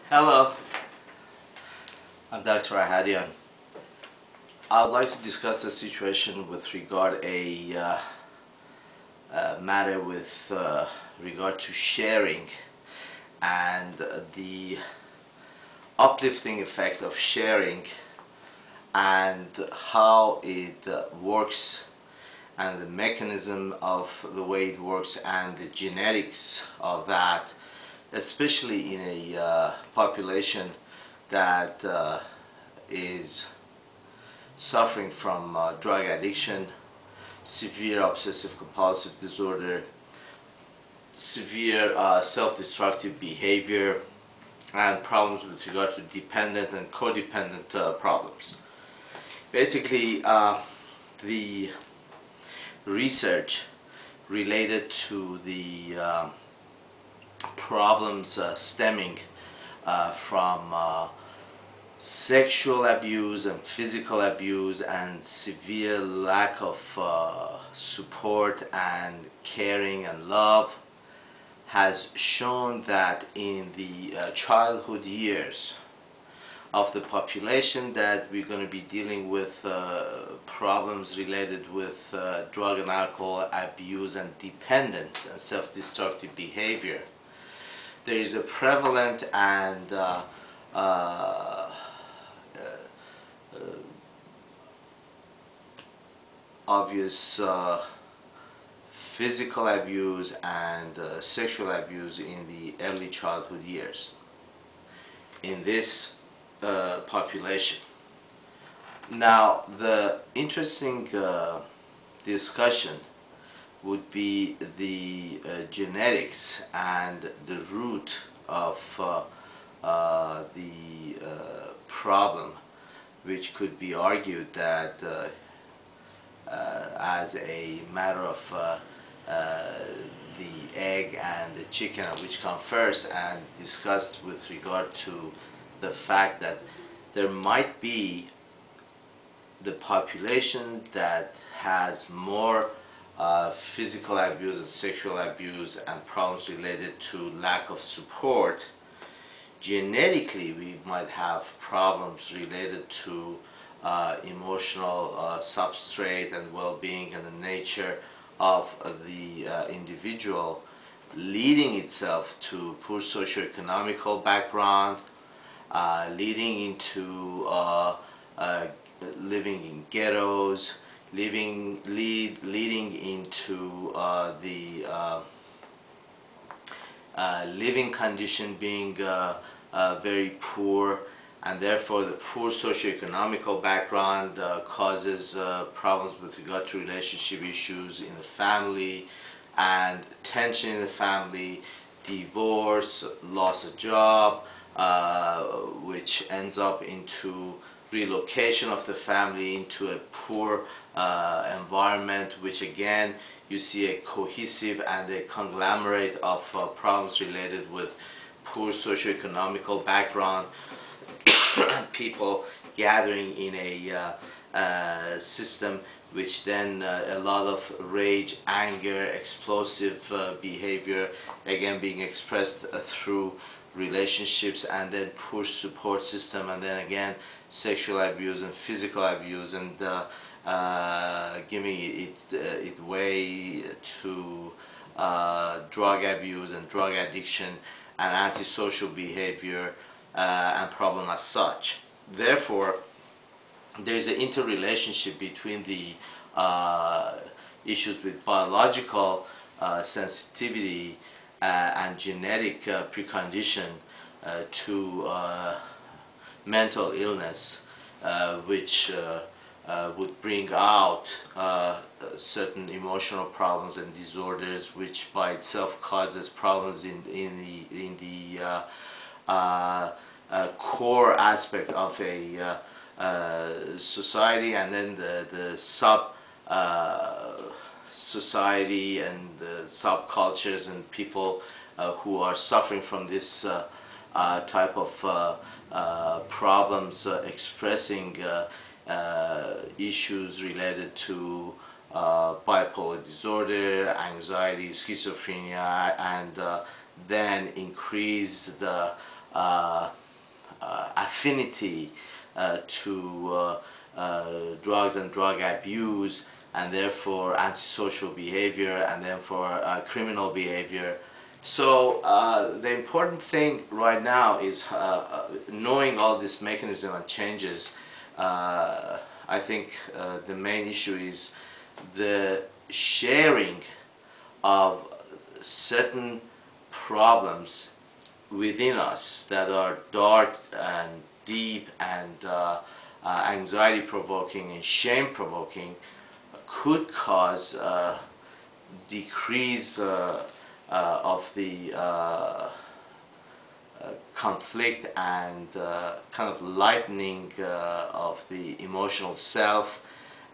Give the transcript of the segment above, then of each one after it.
Hello, I'm Dr. Ahadian. I would like to discuss the situation with regard matter with regard to sharing and the uplifting effect of sharing and how it works and the mechanism of the way it works and the genetics of that, especially in a population that is suffering from drug addiction, severe obsessive compulsive disorder, severe self-destructive behavior, and problems with regard to dependent and codependent problems. Basically, the research related to the problems stemming from sexual abuse and physical abuse and severe lack of support and caring and love has shown that in the childhood years of the population that we're going to be dealing with problems related with drug and alcohol abuse and dependence and self-destructive behavior, there is a prevalent and obvious physical abuse and sexual abuse in the early childhood years in this population. Now, the interesting discussion would be the genetics and the root of the problem, which could be argued that as a matter of the egg and the chicken, which come first, and discussed with regard to the fact that there might be the population that has more physical abuse and sexual abuse and problems related to lack of support. Genetically, we might have problems related to emotional substrate and well-being and the nature of the individual, leading itself to poor socioeconomical background, leading into living in ghettos, leading into the living condition being very poor, and therefore the poor socioeconomical background causes problems with regard to relationship issues in the family and tension in the family, divorce, loss of job, which ends up into relocation of the family into a poor environment, which again you see a cohesive and a conglomerate of problems related with poor socioeconomical background, people gathering in a system which then a lot of rage, anger, explosive behavior, again being expressed through relationships, and then poor support system, and then again sexual abuse and physical abuse, and giving it way to drug abuse and drug addiction and antisocial behavior and problem as such. Therefore, there is an interrelationship between the issues with biological sensitivity and genetic precondition to mental illness, which would bring out certain emotional problems and disorders, which by itself causes problems in the core aspect of a society, and then the sub society and the subcultures and people who are suffering from this type of problems, expressing issues related to bipolar disorder, anxiety, schizophrenia, and then increase the affinity to drugs and drug abuse, and therefore antisocial behavior, and then for criminal behavior. So the important thing right now is knowing all this mechanism and changes. I think the main issue is the sharing of certain problems within us that are dark and deep and anxiety provoking and shame provoking could cause decrease of the conflict and kind of lightening of the emotional self,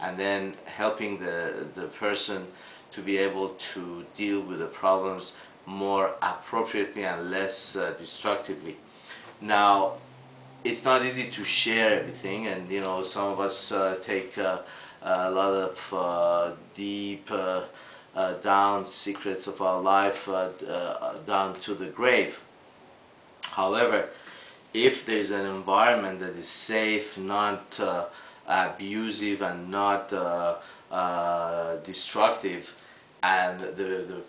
and then helping the person to be able to deal with the problems more appropriately and less destructively. Now, it's not easy to share everything, and you know, some of us take a lot of deep down secrets of our life down to the grave. However, if there is an environment that is safe, not abusive and not destructive, and the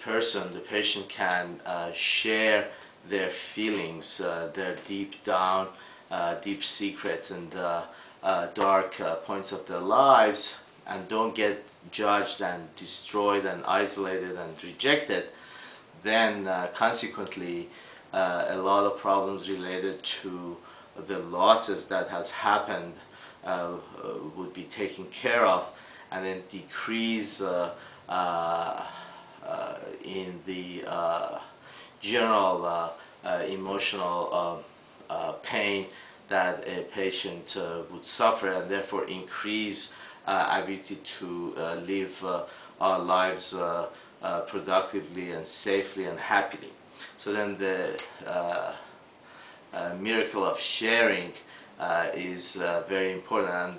patient can share their feelings, their deep down, deep secrets and dark points of their lives, and don't get judged and destroyed and isolated and rejected, then consequently a lot of problems related to the losses that has happened would be taken care of, and then decrease in the general emotional pain that a patient would suffer, and therefore increase ability to live our lives productively and safely and happily. So then the miracle of sharing is very important, and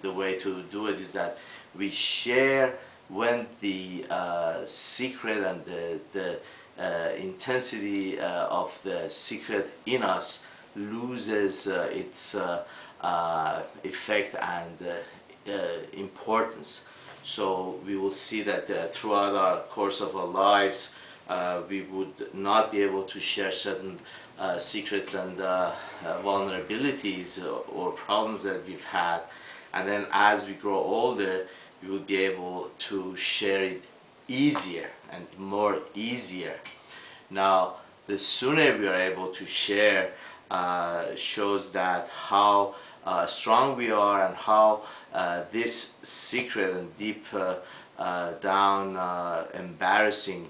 the way to do it is that we share when the secret and the intensity of the secret in us loses its effect and importance. So we will see that throughout our course of our lives we would not be able to share certain secrets and vulnerabilities or problems that we've had, and then as we grow older we will be able to share it easier and more easier. Now, the sooner we are able to share shows that how strong we are, and how this secret and deep down embarrassing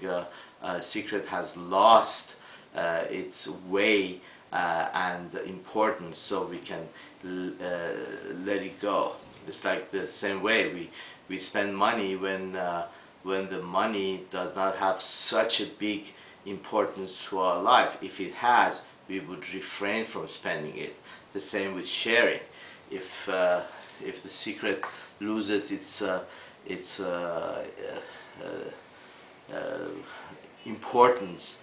secret has lost its way and importance, so we can let it go. It's like the same way we spend money when the money does not have such a big importance to our life. If it has, we would refrain from spending it. The same with sharing. If the secret loses its importance,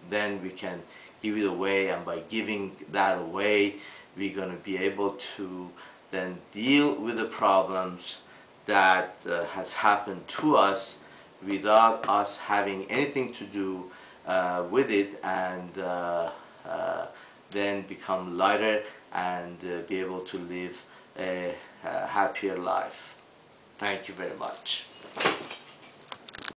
then we can give it away, and by giving that away we're going to be able to then deal with the problems that has happened to us without us having anything to do with it, and then become lighter and be able to live a happier life. Thank you very much.